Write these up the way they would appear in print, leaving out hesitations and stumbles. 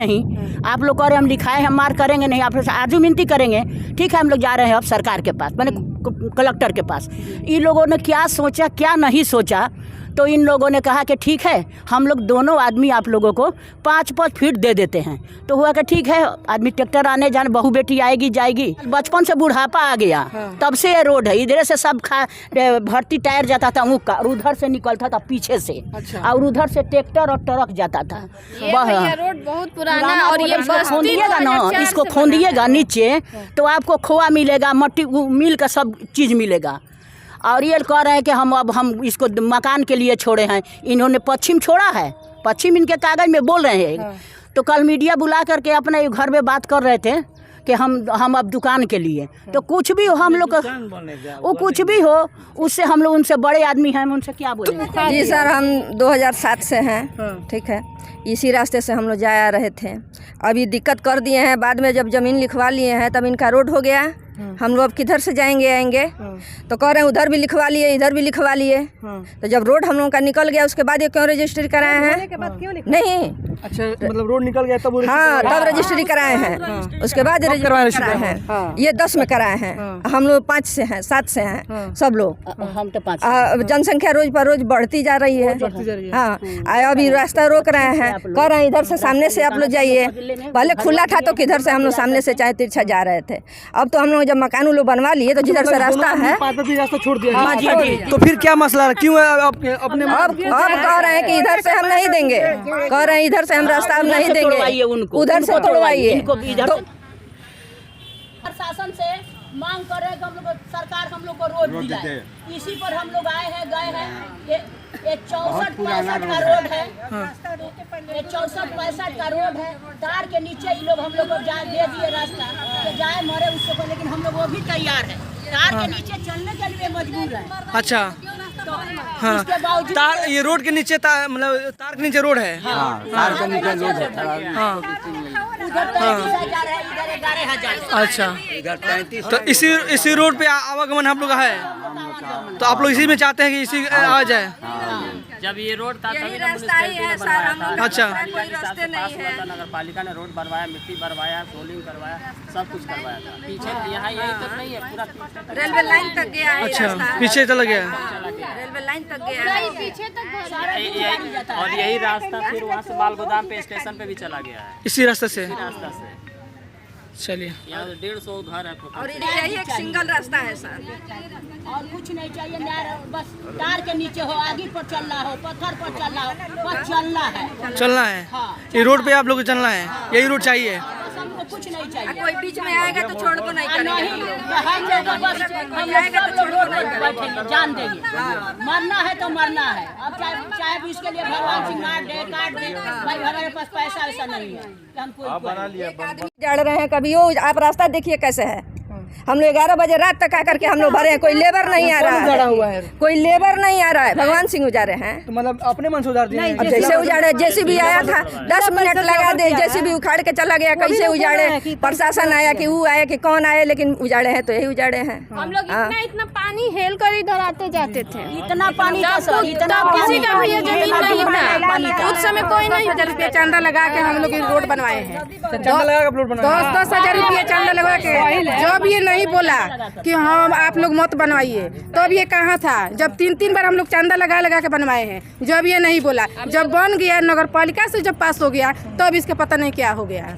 नहीं, आप लोग कह रहे हम लिखाए हम मार करेंगे नहीं, आप आजू मिनती करेंगे। ठीक है, हम लोग जा रहे हैं अब सरकार के पास, मैंने कलेक्टर के पास। इन लोगों ने क्या सोचा क्या नहीं सोचा, तो इन लोगों ने कहा कि ठीक है हम लोग दोनों आदमी आप लोगों को 5-5 फीट दे देते हैं। तो हुआ कि ठीक है, आदमी ट्रैक्टर आने जाने, बहू बेटी आएगी जाएगी। बचपन से बुढ़ापा आ गया, तब से ये रोड है। इधर से सब भर्ती टायर जाता था ऊँग का, और उधर से निकलता था पीछे से। अच्छा। और उधर से ट्रैक्टर और ट्रक जाता था। रोड बहुत पुराना और ये खोदिएगा ना, इसको खोदिएगा नीचे तो आपको खोआ मिलेगा, मट्टी मिल का सब चीज़ मिलेगा। और ये कह रहे हैं कि हम इसको मकान के लिए छोड़े हैं, इन्होंने पश्चिम छोड़ा है, पश्चिम इनके कागज में बोल रहे हैं। तो कल मीडिया बुला करके अपने घर में बात कर रहे थे कि हम अब दुकान के लिए, तो कुछ भी हो हम लोग वो कुछ भी हो, उससे हम लोग उनसे बड़े आदमी हैं, हम उनसे क्या बोलेंगे। जी सर, हम 2007 से हैं। ठीक है, इसी रास्ते से हम लोग जा रहे थे। अभी दिक्कत कर दिए हैं, बाद में जब ज़मीन लिखवा लिए हैं तब इनका रोड हो गया। हम लोग अब किधर से जाएंगे आएंगे, तो कह रहे हैं उधर भी लिखवा लिए इधर भी लिखवा लिए। तो जब रोड हम लोग का निकल गया उसके बाद ये क्यों रजिस्ट्री कराए हैं? नहीं, अच्छा, मतलब रोड निकल गया तब हाँ, तब रजिस्ट्री कराए हैं। उसके बाद रजिस्ट्री कराए हैं। ये 10 में कराए हैं, हम लोग 5 से हैं 7 से हैं सब लोग। हम तो 5 जनसंख्या रोज पर रोज बढ़ती जा रही है। हाँ, अभी रास्ता रोक रहे हैं, कह रहे हैं इधर से सामने से आप लोग जाइए। पहले खुला था तो किधर से हम लोग सामने से चाहे तिरछा जा रहे थे। अब तो हम लोग जब मकान लोग बनवा लिए तो जिधर से रास्ता है रास्ता छोड़ दिया। हाँ, तो फिर क्या मसला है, क्यों अपने अब कह रहे हैं कि इधर से हम नहीं देंगे, कह रहे हैं इधर से हम रास्ता हम नहीं देंगे, उधर से तोड़वाइए। प्रशासन से मांग कर रहे हैं कि हम लोग सरकार हम लोग को रोड दिलाए। इसी पर हम लोग आए हैं गए हैं। ये 64-65 का रोड है, ये 64-65 का रोड है। तार के नीचे ये लोग हम लोग को दे दिए रास्ता कि जाए मरे उससे को, लेकिन हम लोग वो भी तैयार है। तार के नीचे चलने के लिए मजबूर है। अच्छा, तो हाँ, इसके बावजूद तार ये रोड के नीचे मतलब तार के नीचे रोड है। तार के नीचे रोड है। हाँ, उधर 33,000 है, इधर 11,000। अच्छा, तो इसी रोड पे आवागमन हम लोग है, तो आप लोग इसी में चाहते हैं कि इसी आ जाए। जब ये रोड था तभी रास्ता ही है सर, हम लोग अच्छा, कोई रास्ते नहीं है। नगर पालिका ने रोड बनवाया, मिट्टी भरवाया, सोलिंग करवाया, सब कुछ करवाया था। पीछे यहाँ यही तक नहीं है, पूरा रेलवे लाइन तक गया है अच्छा, रास्ता। पीछे चला गया। रेलवे लाइन तक गया है पीछे तक और यही रास्ता फिर वहाँ से माल गोदाम पे स्टेशन पे भी चला गया है। इसी रास्ते से रास्ता से चलिए, यहाँ 150 घर है और यही एक सिंगल रास्ता है सर। और कुछ नहीं चाहिए, बस तार के नीचे हो, आगे पर चलना हो, पत्थर पर चलना हो, बस चलना है। चलना है। हाँ, ये रोड पे आप लोग को चलना है, यही रोड चाहिए। बस हमको कुछ नहीं चाहिए। कोई बीच में आएगा तो छोड़ को नहीं नहीं, करेंगे। हम लोग सब लोग रोड पर बैठेंगे, जान देंगे। मरना है तो मरना है। अब चाहे भी इसके लिए भगवान सिंह मार दे काट दे, भाई हमारे पास पैसा ऐसा नहीं है कि हम कोई जड़ रहे हैं कभी वो। आप रास्ता देखिए कैसे है। हम लोग 11 बजे रात तक आकर के हम लोग भरे हैं, कोई लेबर नहीं आ रहा है, कोई लेबर नहीं आ रहा है। भगवान सिंह उजारे हैं, तो मतलब अपने मन से उजाड़ दिए। अब जैसे उजाड़े, जेसीबी आया था 10 मिनट लगा दे, जेसीबी उखाड़ के चला गया। कैसे उजाड़े, प्रशासन आया कि वो आया कि कौन आए, लेकिन उजाड़े हैं तो यही उजाड़े हैं। हम लोग इतना पानी हेल कर इधर आते जाते थे। इतना पानी था सर, इतना किसी का भैया जमीन नहीं था उस समय, कोई नहीं। 1000 रुपया चंदा लगा के हम लोग रोड बनवाए हैं। 10,000 रुपया चंदा लगा के, जब ये नहीं बोला कि हम आप लोग मत बनवाइए, तब ये कहाँ था? जब 3 बार हम लोग चंदा लगा के बनवाए हैं, जब ये नहीं बोला। जब बन गया नगर पालिका से, जब पास हो गया तब इसका पता नहीं क्या हो गया।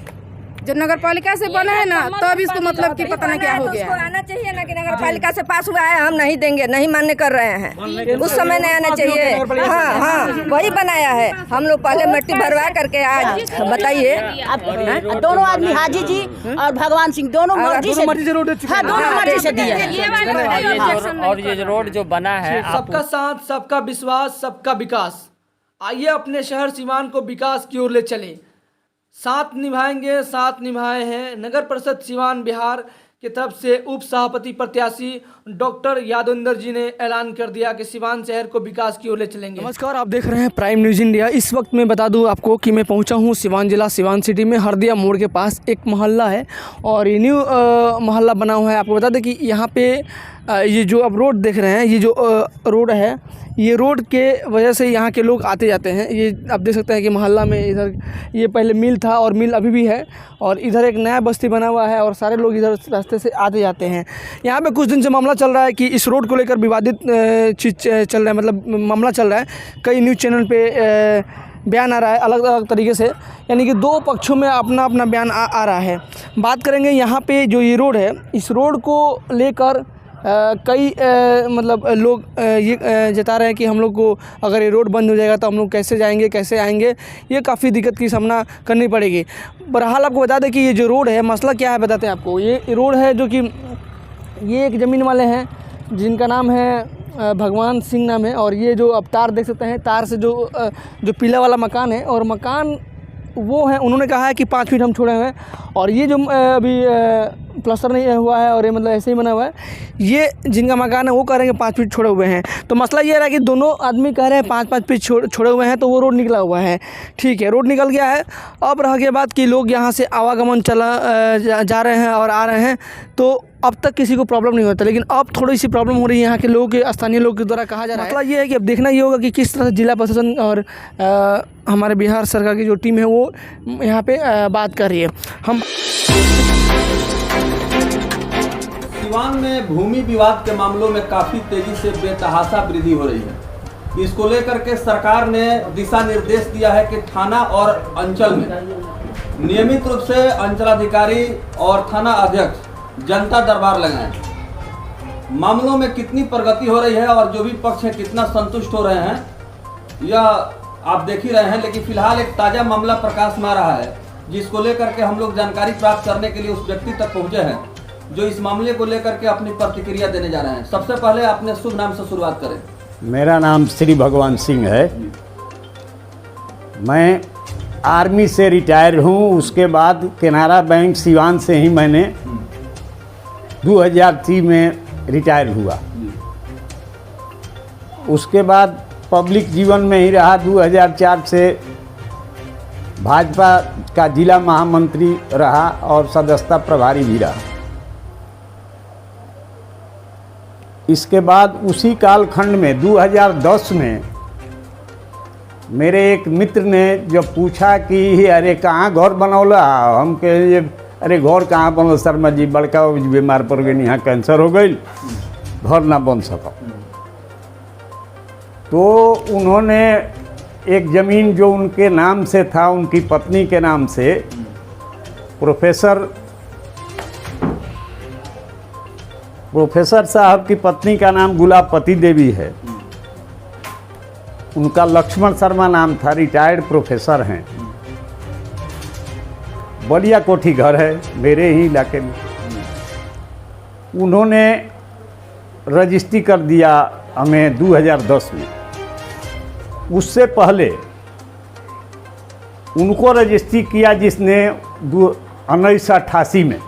जब नगर पालिका से बना है ना तब इसको मतलब कि पता नहीं क्या हो गया। आना चाहिए ना कि नगर पालिका से पास हुआ है, हम नहीं देंगे, नहीं मान्य कर रहे हैं। उस समय नहीं आना चाहिए। हाँ हाँ, वही बनाया है। हम लोग पहले मिट्टी भरवा करके आज बताइए। दोनों आदमी हाजी जी और भगवान सिंह दोनों मर्जी से रोड, हाँ दोनों मर्जी से दिया है। और ये रोड जो बना है, सबका साथ, सबका विश्वास, सबका विकास। आइए अपने शहर सिवान को विकास की ओर ले चले। साथ निभाएंगे, साथ निभाए हैं नगर परिषद सिवान बिहार की तरफ से उप सभापति प्रत्याशी डॉक्टर यादवेंद्र जी ने ऐलान कर दिया कि सिवान शहर को विकास की ओर ले चलेंगे। नमस्कार, आप देख रहे हैं प्राइम न्यूज़ इंडिया। इस वक्त मैं बता दूं आपको कि मैं पहुंचा हूं सिवान जिला सिवान सिटी में हरदिया मोड़ के पास एक मोहल्ला है और ये न्यू मोहल्ला बना हुआ है। आपको बता दें कि यहाँ पे ये जो आप रोड देख रहे हैं, ये जो रोड है, ये रोड के वजह से यहाँ के लोग आते जाते हैं। ये आप देख सकते हैं कि मोहल्ला में इधर ये पहले मिल था और मिल अभी भी है, और इधर एक नया बस्ती बना हुआ है और सारे लोग इधर रास्ते से आते जाते हैं। यहाँ पे कुछ दिन से मामला चल रहा है कि इस रोड को लेकर विवादित चीज़ चल रहा है, मतलब मामला चल रहा है। कई न्यूज़ चैनल पे बयान आ रहा है अलग अलग तरीके से, यानी कि दो पक्षों में अपना अपना बयान आ रहा है। बात करेंगे यहाँ पे जो ये रोड है, इस रोड को लेकर कई मतलब लोग ये जता रहे हैं कि हम लोग को अगर ये रोड बंद हो जाएगा तो हम लोग कैसे जाएंगे, कैसे आएंगे, ये काफ़ी दिक्कत की सामना करनी पड़ेगी। बहरहाल आपको बता दें कि ये जो रोड है, मसला क्या है बताते हैं आपको। ये रोड है जो कि ये एक ज़मीन वाले हैं जिनका नाम है भगवान सिंह नाम है, और ये जो आप तार देख सकते हैं, तार से जो पीला वाला मकान है, और मकान वो है, उन्होंने कहा है कि 5 फीट हम छोड़े हुए हैं, और ये जो अभी प्लास्टर नहीं हुआ है और ये मतलब ऐसे ही बना हुआ है, ये जिनका मकान है वो कह रहे हैं कि 5 फीट छोड़े हुए हैं। तो मसला ये रहा कि दोनों आदमी कह रहे हैं 5-5 फीट छोड़े हुए हैं, तो वो रोड निकला हुआ है। ठीक है, रोड निकल गया है। अब रह गया बात कि लोग यहाँ से आवागमन जा रहे हैं और आ रहे हैं, तो अब तक किसी को प्रॉब्लम नहीं होता, लेकिन अब थोड़ी सी प्रॉब्लम हो रही है यहाँ के लोगों के, स्थानीय लोग के द्वारा कहा जा रहा है। मतलब ये है कि अब देखना ये होगा कि किस तरह से जिला प्रशासन और हमारे बिहार सरकार की जो टीम है वो यहाँ पे बात कर रही है। हम सीवान में भूमि विवाद के मामलों में काफ़ी तेजी से बेतहाशा वृद्धि हो रही है। इसको लेकर के सरकार ने दिशा निर्देश दिया है कि थाना और अंचल में नियमित रूप से अंचलाधिकारी और थाना अध्यक्ष जनता दरबार लगाएं। मामलों में कितनी प्रगति हो रही है और जो भी पक्ष है कितना संतुष्ट हो रहे हैं, यह आप देख ही रहे हैं। लेकिन फिलहाल एक ताज़ा मामला प्रकाश में आ रहा है, जिसको लेकर के हम लोग जानकारी प्राप्त करने के लिए उस व्यक्ति तक पहुंचे हैं जो इस मामले को लेकर के अपनी प्रतिक्रिया देने जा रहे हैं। सबसे पहले अपने शुभ नाम से शुरुआत करें। मेरा नाम श्री भगवान सिंह है। मैं आर्मी से रिटायर हूँ। उसके बाद केनरा बैंक सीवान से ही मैंने 2003 में रिटायर हुआ। उसके बाद पब्लिक जीवन में ही रहा। 2004 से भाजपा का जिला महामंत्री रहा और सदस्यता प्रभारी भी रहा। इसके बाद उसी कालखंड में 2010 में मेरे एक मित्र ने जब पूछा कि अरे कहाँ घर बनौला, हम कहे अरे घर कहाँ बनल शर्मा जी, बड़का बीमार पड़ गई, यहाँ कैंसर हो गई, घर ना बन सका। तो उन्होंने एक ज़मीन जो उनके नाम से था, उनकी पत्नी के नाम से, प्रोफेसर साहब की पत्नी का नाम गुलाबपति देवी है, उनका लक्ष्मण शर्मा नाम था, रिटायर्ड प्रोफेसर हैं। बलिया कोठी घर है मेरे ही इलाके में। उन्होंने रजिस्ट्री कर दिया हमें 2010 में। उससे पहले उनको रजिस्ट्री किया जिसने 1988 में।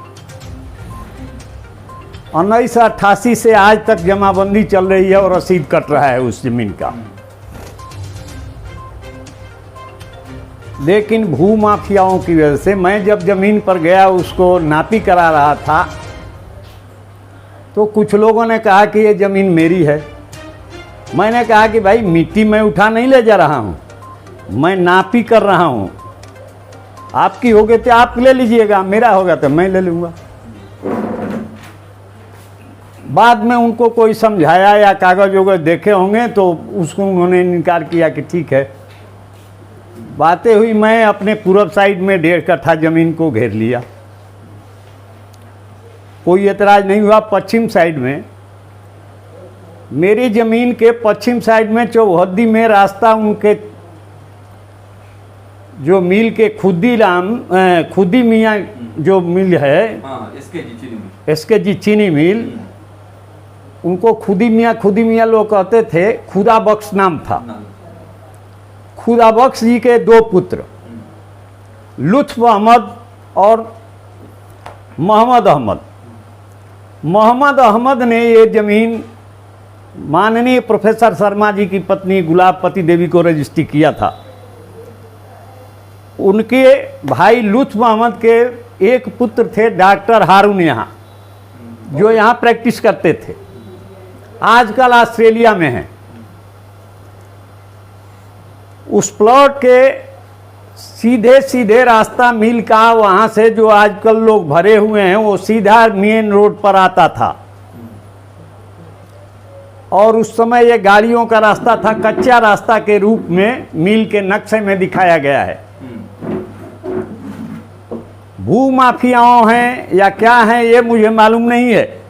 1988 से आज तक जमाबंदी चल रही है और रसीद कट रहा है उस जमीन का। लेकिन भू माफियाओं की वजह से मैं जब ज़मीन पर गया उसको नापी करा रहा था, तो कुछ लोगों ने कहा कि ये ज़मीन मेरी है। मैंने कहा कि भाई मिट्टी मैं उठा नहीं ले जा रहा हूँ, मैं नापी कर रहा हूँ। आपकी होगी तो आप ले लीजिएगा, मेरा होगा तो मैं ले लूँगा। बाद में उनको कोई समझाया या कागज वगैरह देखे होंगे तो उसको उन्होंने इनकार किया कि ठीक है। बातें हुई, मैं अपने पूर्व साइड में 1.5 कट्ठा ज़मीन को घेर लिया, कोई एतराज़ नहीं हुआ। पश्चिम साइड में, मेरी ज़मीन के पश्चिम साइड में चौहद्दी में रास्ता उनके जो मिल के खुदी मियाँ जो मिल है, एसके जी चीनी मिल, उनको खुदी मियाँ लोग कहते थे। खुदा बख्श नाम था। खुदा बख्श जी के 2 पुत्र लुत्फ अहमद और मोहम्मद अहमद। मोहम्मद अहमद ने ये ज़मीन माननीय प्रोफेसर शर्मा जी की पत्नी गुलाबपति देवी को रजिस्ट्री किया था। उनके भाई लुत्फ अहमद के एक पुत्र थे डॉक्टर हारून, यहाँ जो यहाँ प्रैक्टिस करते थे। आजकल ऑस्ट्रेलिया में है। उस प्लॉट के सीधे सीधे रास्ता मिल का वहाँ से जो आजकल लोग भरे हुए हैं वो सीधा मेन रोड पर आता था, और उस समय ये गाड़ियों का रास्ता था, कच्चा रास्ता के रूप में मिल के नक्शे में दिखाया गया है। भू माफियाओं हैं या क्या हैं ये मुझे मालूम नहीं है,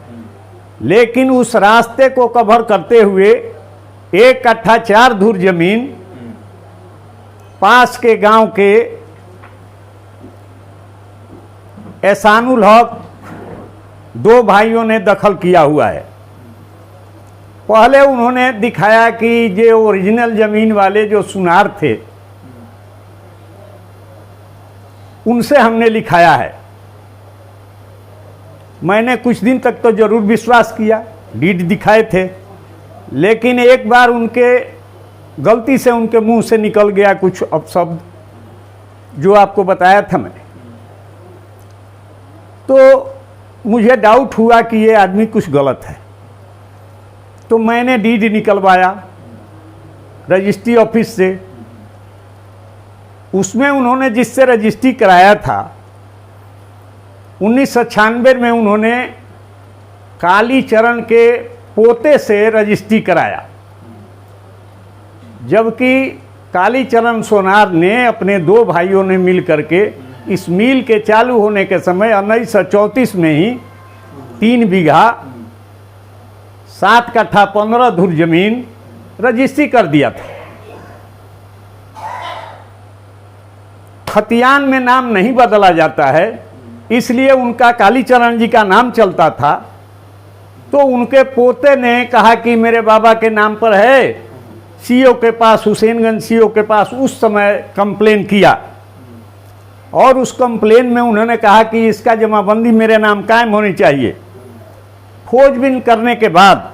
लेकिन उस रास्ते को कवर करते हुए 1 कट्ठा 4 धुर जमीन पास के गांव के एहसानुल हक 2 भाइयों ने दखल किया हुआ है। पहले उन्होंने दिखाया कि जो ओरिजिनल जमीन वाले जो सुनार थे उनसे हमने लिखाया है। मैंने कुछ दिन तक तो जरूर विश्वास किया, डीड दिखाए थे, लेकिन एक बार उनके गलती से उनके मुंह से निकल गया कुछ अपशब्द जो आपको बताया था मैंने, तो मुझे डाउट हुआ कि ये आदमी कुछ गलत है। तो मैंने डीड निकलवाया रजिस्ट्री ऑफिस से। उसमें उन्होंने जिससे रजिस्ट्री कराया था 1996 में उन्होंने कालीचरण के पोते से रजिस्ट्री कराया, जबकि कालीचरण सोनार ने अपने 2 भाइयों ने मिल करके इस मिल के चालू होने के समय 1934 में ही 3 बीघा 7 कट्ठा 15 धुर जमीन रजिस्ट्री कर दिया था। खतियान में नाम नहीं बदला जाता है, इसलिए उनका कालीचरण जी का नाम चलता था। तो उनके पोते ने कहा कि मेरे बाबा के नाम पर है, सीओ के पास, हुसैनगंज सीओ के पास उस समय कंप्लेन किया, और उस कंप्लेन में उन्होंने कहा कि इसका जमाबंदी मेरे नाम कायम होनी चाहिए। खोजबीन करने के बाद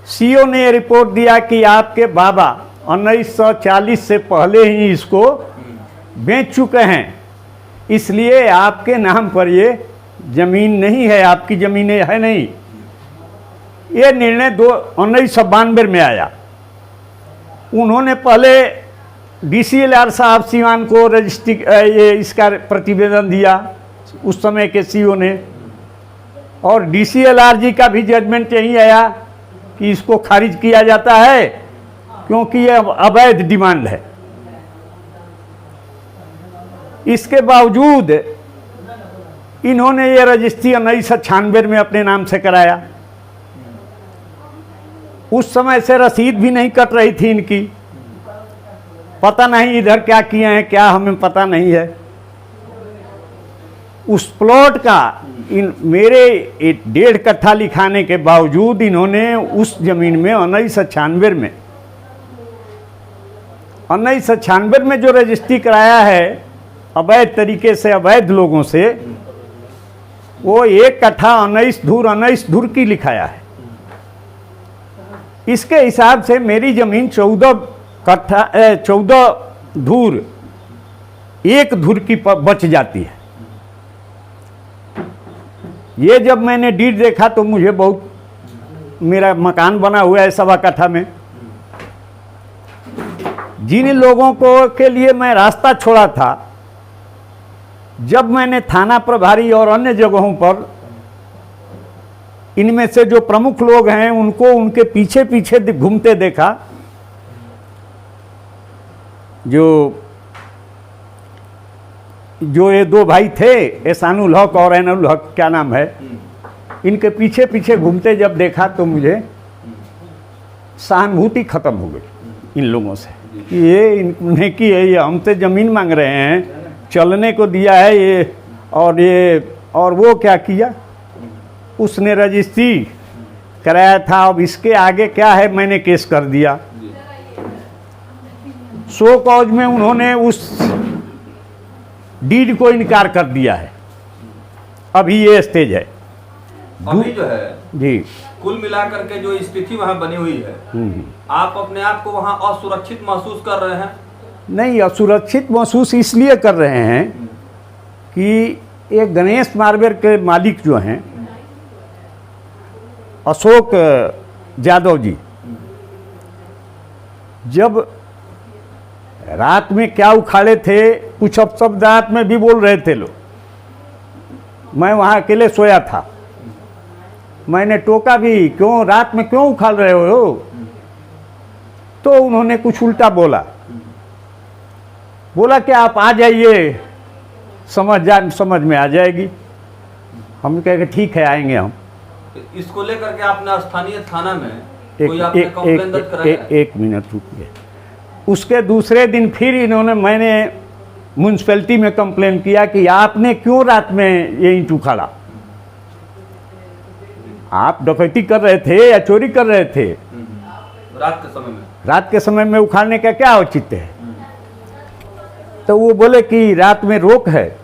सीओ ने ये रिपोर्ट दिया कि आपके बाबा 1940 से पहले ही इसको बेच चुके हैं, इसलिए आपके नाम पर ये जमीन नहीं है, आपकी ज़मीनें है नहीं। ये निर्णय 1992 में आया। उन्होंने पहले DCLR साहब सीवान को रजिस्ट्री ये इसका प्रतिवेदन दिया उस समय के सीओ ने, और DCLR जी का भी जजमेंट यही आया कि इसको खारिज किया जाता है क्योंकि ये अवैध डिमांड है। इसके बावजूद इन्होंने ये रजिस्ट्री 1996 में अपने नाम से कराया। उस समय से रसीद भी नहीं कट रही थी इनकी, पता नहीं इधर क्या किए हैं, क्या हमें पता नहीं है। उस प्लॉट का मेरे 1.5 कट्ठा लिखाने के बावजूद इन्होंने उस जमीन में 1996 में जो रजिस्ट्री कराया है अवैध तरीके से, अवैध लोगों से, वो 1 कट्ठा 19 धुर की लिखाया है। इसके हिसाब से मेरी जमीन 14 धुर 1 धुर की बच जाती है। ये जब मैंने डीड देखा तो मुझे बहुत, मेरा मकान बना हुआ है 1.25 कट्ठा में, जिन लोगों को के लिए मैं रास्ता छोड़ा था, जब मैंने थाना प्रभारी और अन्य जगहों पर इनमें से जो प्रमुख लोग हैं उनको उनके पीछे पीछे घूमते देखा, जो ये 2 भाई थे, एहसानुल हक और ऐनुल हक, क्या नाम है, इनके पीछे पीछे घूमते जब देखा तो मुझे सहानुभूति खत्म हो गई इन लोगों से कि ये इन्होंने की है, ये हमसे ज़मीन मांग रहे हैं, चलने को दिया है ये, और वो क्या किया, उसने रजिस्ट्री कराया था। अब इसके आगे क्या है, मैंने केस कर दिया। शो कॉज में उन्होंने उस डीड को इनकार कर दिया है। अभी ये स्टेज है। अभी जो है जी, कुल मिलाकर के जो स्थिति वहाँ बनी हुई है, आप अपने आप को वहाँ असुरक्षित महसूस कर रहे हैं? नहीं, असुरक्षित महसूस इसलिए कर रहे हैं कि एक गणेश मार्बल के मालिक जो हैं, अशोक यादव जी, जब रात में क्या उखाड़े थे, कुछ अपशब्द रात में भी बोल रहे थे लोग। मैं वहाँ अकेले सोया था, मैंने टोका भी, क्यों रात में क्यों उखाड़ रहे हो? तो उन्होंने कुछ उल्टा बोला कि आप आ जाइए, समझ में आ जाएगी। हम कहे कि ठीक है, आएंगे हम। इसको लेकर के आपने स्थानीय थाना में कोई आपने कंप्लेंट दर्ज कराया? एक मिनट रुकिए। उसके दूसरे दिन फिर मैंने म्यूनसिपैलिटी में कंप्लेन किया कि आपने क्यों रात में ये ईंट उखाड़ा? आप डकैती कर रहे थे या चोरी कर रहे थे? रात के समय में? रात के समय में उखाड़ने का क्या औचित्य है? तो वो बोले कि रात में रोक है,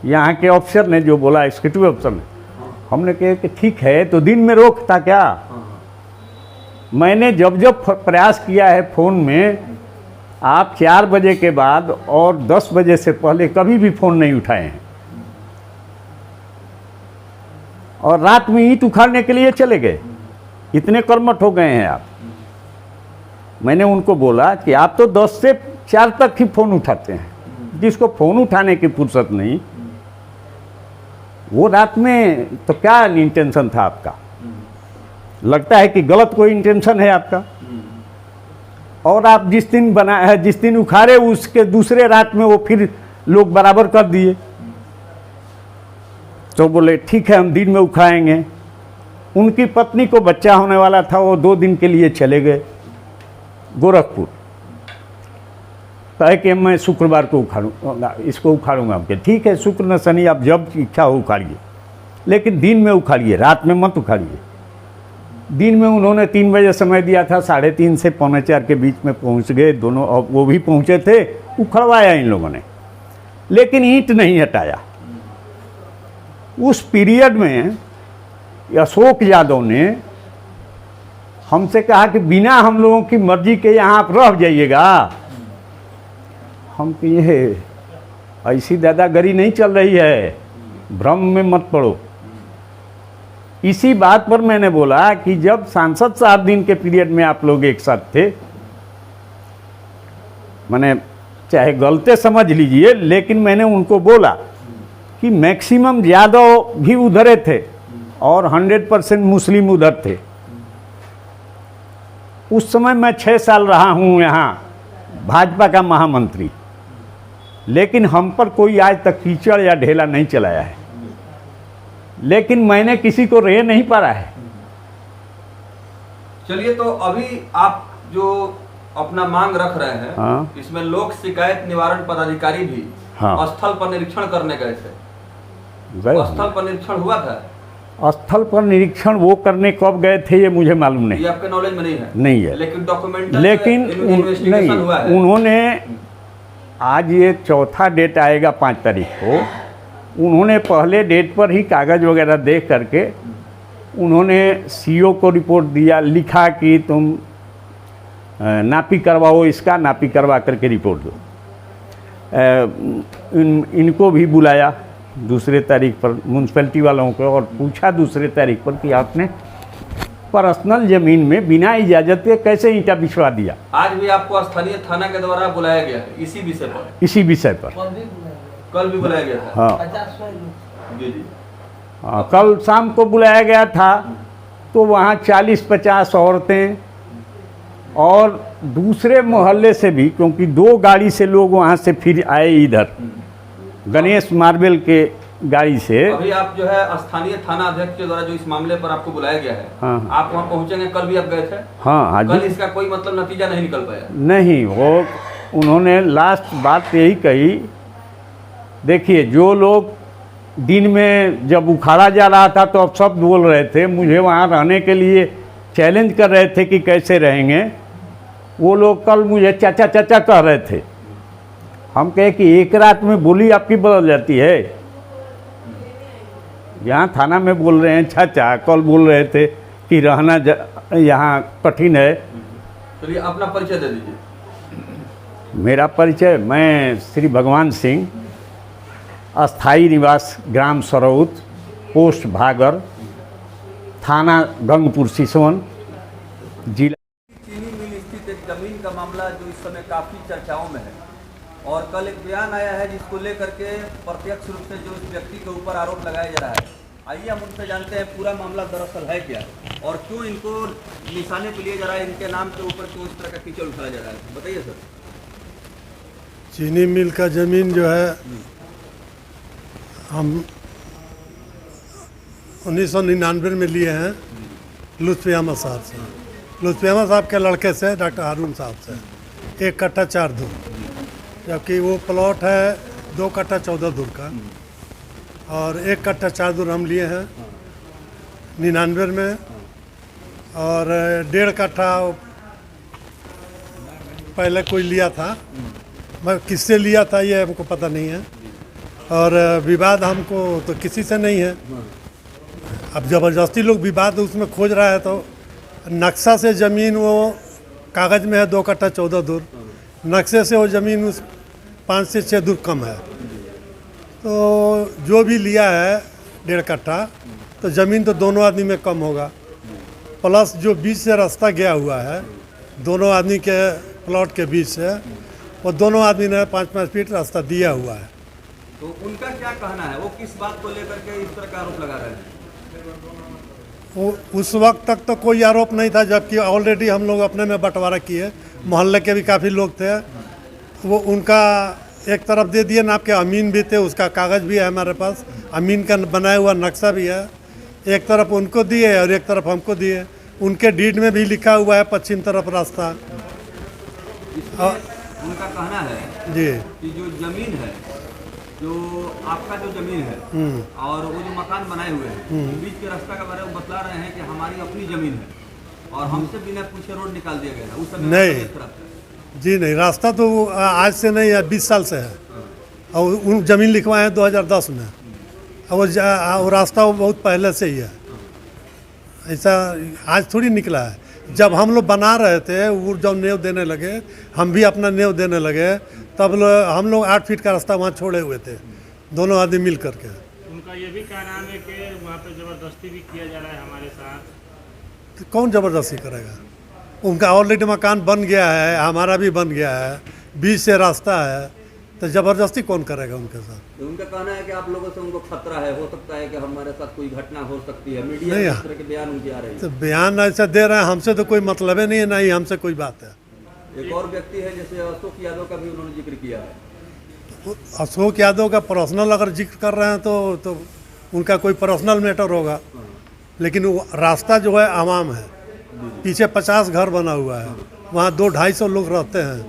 यहाँ के ऑफिसर ने जो बोला, एग्जीक्यूटिव ऑफिसर ने। हमने कहा कि ठीक है, तो दिन में रोक था क्या? मैंने जब प्रयास किया है फ़ोन में, आप 4 बजे के बाद और 10 बजे से पहले कभी भी फ़ोन नहीं उठाए हैं, और रात में ईंट उखाड़ने के लिए चले गए। इतने कर्मठ हो गए हैं आप। मैंने उनको बोला कि आप तो 10 से 4 तक ही फ़ोन उठाते हैं, जिसको फ़ोन उठाने की फुर्सत नहीं, वो रात में तो क्या इंटेंशन था आपका? लगता है कि गलत कोई इंटेंशन है आपका। और आप जिस दिन उखाड़े, उसके दूसरे रात में वो फिर लोग बराबर कर दिए। तो बोले ठीक है, हम दिन में उखाड़ेंगे। उनकी पत्नी को बच्चा होने वाला था, वो 2 दिन के लिए चले गए गोरखपुर। कहे कि मैं शुक्रवार को उखाड़ूंगा, इसको उखाड़ूंगा। ठीक है, शुक्र न शनि, आप जब इच्छा हो उखाड़िए, लेकिन दिन में उखाड़िए, रात में मत उखाड़िए। दिन में उन्होंने 3 बजे समय दिया था, 3:30 से 3:45 के बीच में पहुंच गए दोनों। वो भी पहुंचे थे, उखड़वाया इन लोगों ने, लेकिन ईंट नहीं हटाया। उस पीरियड में अशोक यादव ने हमसे कहा कि बिना हम लोगों की मर्जी के यहाँ आप रह जाइएगा। हम कहे ऐसी दादागिरी नहीं चल रही है, भ्रम में मत पड़ो। इसी बात पर मैंने बोला कि जब सांसद साहब दिन के पीरियड में आप लोग एक साथ थे, मैंने चाहे गलते समझ लीजिए, लेकिन मैंने उनको बोला कि मैक्सिमम यादव भी उधरे थे और 100% मुस्लिम उधर थे। उस समय मैं 6 साल रहा हूँ यहाँ भाजपा का महामंत्री, लेकिन हम पर कोई आज तक कीचड़ या ढेला नहीं चलाया है। लेकिन मैंने किसी को रह नहीं पाया है। चलिए, तो अभी आप जो अपना मांग रख रहे हैं, हाँ। इसमें लोक शिकायत निवारण पदाधिकारी भी हाँ। स्थल पर निरीक्षण करने गए थे। स्थल पर निरीक्षण हुआ था? स्थल पर निरीक्षण वो करने कब गए थे ये मुझे मालूम नहीं। ये आपके नॉलेज में नहीं है? नहीं है। लेकिन डॉक्यूमेंट, नहीं, हुआ है। उन्होंने आज ये 4था डेट आएगा 5 तारीख को, उन्होंने पहले डेट पर ही कागज़ वगैरह देख करके उन्होंने सीओ को रिपोर्ट दिया, लिखा कि तुम नापी करवाओ, इसका नापी करवा करके रिपोर्ट दो। इनको भी बुलाया दूसरे तारीख पर, म्यूनसिपैलिटी वालों को, और पूछा दूसरे तारीख पर कि आपने पर्सनल ज़मीन में बिना इजाज़त के कैसे ईंटा बिछवा दिया। आज भी आपको स्थानीय थाना के द्वारा बुलाया गया है इसी विषय पर? इसी विषय पर कल भी बुलाया गया था? हाँ जी। हाँ, कल शाम को बुलाया गया था। तो वहाँ 40-50 औरतें और दूसरे मोहल्ले से भी, क्योंकि 2 गाड़ी से लोग वहाँ से फिर आए इधर, गणेश मार्बल के गाड़ी से। अभी आप जो है स्थानीय थाना अध्यक्ष के द्वारा जो इस मामले पर आपको बुलाया गया है, हाँ। आप वहाँ पहुँचेंगे? कल भी आप गए थे? हाँ, आज कल इसका कोई मतलब नतीजा नहीं निकल पाया? नहीं, वो उन्होंने लास्ट बात यही कही, देखिए जो लोग दिन में जब उखाड़ा जा रहा था तो अब सब बोल रहे थे, मुझे वहाँ रहने के लिए चैलेंज कर रहे थे कि कैसे रहेंगे, वो लोग कल मुझे चाचा चाचा कह रहे थे। हम कहे कि एक रात में बोली आपकी बदल जाती है। यहाँ थाना में बोल रहे हैं चाचा, कल बोल रहे थे कि रहना यहाँ कठिन है। चलिए, अपना परिचय दे दीजिए। मेरा परिचय, मैं श्री भगवान सिंह, अस्थाई निवास ग्राम सरौत, पोस्ट भागर, थाना गंगपुर सिसवन, जिला चीनी मिल स्थित एक जमीन का मामला जो इस समय काफी चर्चाओं में है और कल एक बयान आया है जिसको लेकर के प्रत्यक्ष रूप से जो इस व्यक्ति के ऊपर आरोप लगाया जा रहा है। आइए हम उनसे जानते हैं पूरा मामला दरअसल है क्या और क्यों इनको निशाने पे लिया जा रहा है, इनके नाम के ऊपर क्यों इस तरह का कीचड़ उठाया जा रहा है, बताइए सर। चीनी मिल का ज़मीन जो है हम 1999 में लिए हैं लुत्फ़ी अहमद साहब से, लुत्फ़ी अहमद साहब के लड़के से डॉक्टर हारून साहब से 1 कट्ठा 4 धुर, जबकि वो प्लॉट है 2 कट्ठा 14 धुर का और 1 कट्ठा 4 धुर हम लिए हैं 99 में और 1.5 कट्ठा पहले कोई लिया था, मैं किससे लिया था ये हमको पता नहीं है और विवाद हमको तो किसी से नहीं है। अब ज़बरदस्ती लोग विवाद उसमें खोज रहा है तो नक्शा से ज़मीन वो कागज़ में है 2 कट्ठा 14 धुर, नक्शे से वो ज़मीन उस 5 से 6 धुर कम है, तो जो भी लिया है 1.5 कट्ठा तो ज़मीन तो दोनों आदमी में कम होगा, प्लस जो बीच से रास्ता गया हुआ है दोनों आदमी के प्लॉट के बीच से वो दोनों आदमी ने 5-5 फीट रास्ता दिया हुआ है। तो उनका क्या कहना है, वो किस बात को लेकर के इस तरह का आरोप लगा रहे हैं? वो उस वक्त तक तो कोई आरोप नहीं था, जबकि ऑलरेडी हम लोग अपने में बंटवारा किए, मोहल्ले के भी काफ़ी लोग थे, वो उनका एक तरफ दे दिए नाप के, अमीन भी थे, उसका कागज़ भी है हमारे पास, अमीन का बनाया हुआ नक्शा भी है, एक तरफ उनको दिए और एक तरफ हमको दिए, उनके डीड में भी लिखा हुआ है पश्चिम तरफ रास्ता। उनका कहना है जी कि जो जमीन है, जो आपका जो जमीन है और वो जो मकान बनाए हुए हैं बीच के रास्ता के बारे में बतला रहे हैं कि हमारी अपनी जमीन है और हमसे बिना पूछे रोड निकाल दिया गया है। उस समय नहीं जी नहीं, रास्ता तो आज से नहीं है, 20 साल से है और उन जमीन लिखवाए हैं 2010 में और वो रास्ता वो बहुत पहले से ही है, ऐसा आज थोड़ी निकला है। जब हम लोग बना रहे थे वो जब नेव देने लगे, हम भी अपना नेव देने लगे, तब हम लोग 8 फीट का रास्ता वहाँ छोड़े हुए थे दोनों आदमी मिल करके। उनका ये भी कहना है कि वहाँ पे ज़बरदस्ती भी किया जा रहा है हमारे साथ। तो कौन ज़बरदस्ती करेगा, उनका ऑलरेडी मकान बन गया है, हमारा भी बन गया है, बीच से रास्ता है, तो ज़बरदस्ती कौन करेगा उनके साथ। तो उनका कहना है कि आप लोगों से उनको खतरा है, हो सकता है कि हमारे साथ कोई घटना हो सकती है, मीडिया में इस तरह के बयान उनके आ रहे हैं। तो बयान ऐसा दे रहे हैं, हमसे तो कोई मतलब ही नहीं है, ना ही हमसे कोई बात है। एक और व्यक्ति है जैसे अशोक यादव का भी उन्होंने जिक्र किया है। अशोक यादव का पर्सनल अगर जिक्र कर रहे हैं तो उनका कोई पर्सनल मैटर होगा, लेकिन वो रास्ता जो है आवाम है, पीछे 50 घर बना हुआ है, वहाँ 200-250 लोग रहते हैं,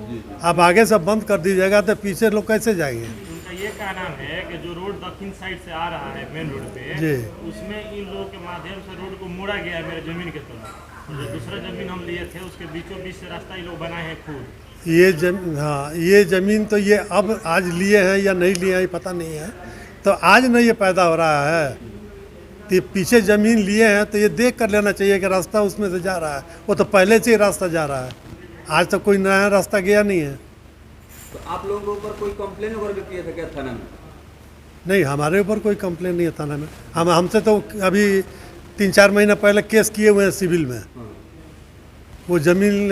आप आगे से बंद कर दीजिएगा तो पीछे लोग कैसे जाएंगे। उनका ये कहना है कि जो रोड दक्षिण साइड से आ रहा है मेन रोड पे जी, उसमें इन लोगों के माध्यम से रोड को मोड़ा गया है मेरे जमीन के तरफ। जो दूसरा जमीन हम लिए थे उसके बीचों बीच से रास्ता ये लोग बनाए हैं खुद। ये ज़मीन तो ये अब आज लिए हैं या नहीं लिए हैं ये पता नहीं है, तो आज नहीं ये पैदा हो रहा है, तो पीछे ज़मीन लिए हैं तो ये देख कर लेना चाहिए कि रास्ता उसमें से जा रहा है, वो तो पहले से ही रास्ता जा रहा है, आज तक कोई नया रास्ता गया नहीं है। तो आप लोगों के ऊपर कोई कंप्लेन वगैरह भी किए थे क्या थाना में? नहीं, हमारे ऊपर कोई कंप्लेन नहीं है थाना में, हमसे तो अभी 3-4 महीना पहले केस किए हुए हैं सिविल में, वो ज़मीन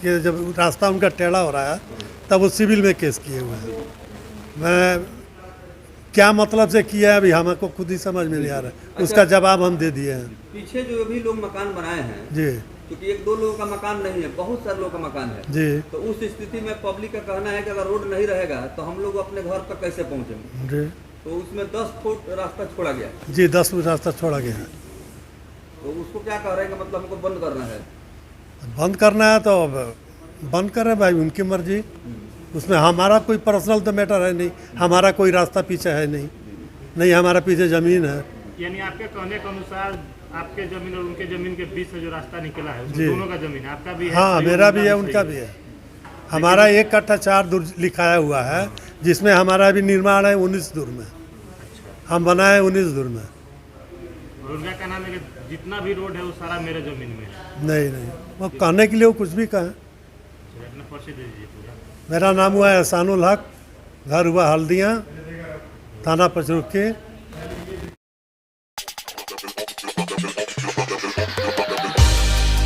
के जब रास्ता उनका टेढ़ा हो रहा है तब वो सिविल में केस किए हुए हैं। मैं क्या मतलब से किया है अभी हमको खुद ही समझ में नहीं आ रहा है, उसका जवाब हम दे दिए हैं। पीछे जो भी लोग मकान बनाए हैं जी, क्योंकि 1-2 लोगों का मकान नहीं है, बहुत सारे लोगों का मकान है जी तो उस स्थिति में पब्लिक का कहना है कि अगर रोड नहीं रहेगा तो हम लोग अपने घर तक कैसे पहुँचेंगे, जी तो उसमें 10 फुट रास्ता छोड़ा गया जी, 10 फुट रास्ता छोड़ा गया है। तो उसको क्या कह रहे हैं कि मतलब हमको बंद करना है? बंद करना है तो बंद करें भाई, उनकी मर्जी, उसमें हमारा कोई पर्सनल तो मैटर है नहीं, हमारा कोई रास्ता पीछे है नहीं हमारा पीछे ज़मीन है। यानी आपके कहने के अनुसार आपके जमीन और उनके जमीन के बीच से जो रास्ता निकला है जी, दोनों का जमीन आपका भी है? हाँ, मेरा भी है, उनका भी है। हमारा 1 कट्ठा 4 धुर लिखाया हुआ है, जिसमें हमारा अभी निर्माण है 19 धुर में, हम बनाए 19 धुर में। और उनका कहना है कि जितना भी रोड है वो सारा मेरे जमीन में है। नहीं, वो कहने के लिए वो कुछ भी कहें। अपना परिचय दे दीजिए पूरा। मेरा नाम हुआ एहसानुल हक, घर हुआ हल्दियाँ, थाना पचरुखी,